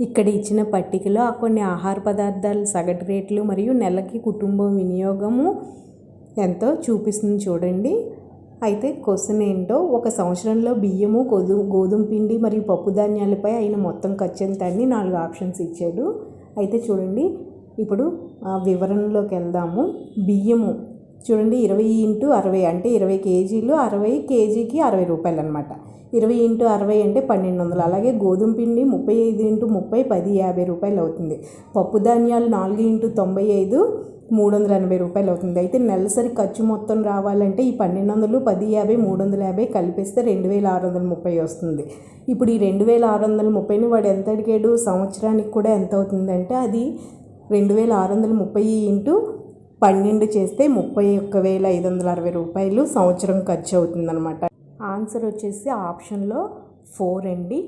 ఇక్కడ ఇచ్చిన పట్టికలో కొన్ని ఆహార పదార్థాల సగటు రేట్లు మరియు నెలకి కుటుంబం వినియోగము ఎంతో చూపిస్తుంది చూడండి. అయితే క్వశ్చన్ ఏంటో, ఒక సంవత్సరంలో బియ్యము, గోధుమ పిండి మరియు పప్పు ధాన్యాలపై అయిన మొత్తం ఖర్చు ఎంత అని 4 ఆప్షన్స్ ఇచ్చాడు. అయితే చూడండి, ఇప్పుడు వివరణలోకి వెళ్దాము. బియ్యము చూడండి 20x60 అంటే 20 కేజీలు, 60 కేజీకి 60 రూపాయలు అనమాట. 20x60 అంటే 1200. అలాగే గోధుమ పిండి 35x30 1050 రూపాయలు అవుతుంది. పప్పు ధాన్యాలు 4x95 380 రూపాయలు అవుతుంది. అయితే నెలసరి ఖర్చు మొత్తం రావాలంటే ఈ 1200, 1050, 350 కలిపిస్తే 2630 వస్తుంది. ఇప్పుడు ఈ 2630ని వాడు ఎంత అడిగాడు, సంవత్సరానికి కూడా ఎంత అవుతుందంటే అది 2630 × 12 చేస్తే 31,560 రూపాయలు సంవత్సరం ఖర్చు అవుతుందన్నమాట. ఆన్సర్ వచ్చేసి ఆప్షన్లో 4 అండి.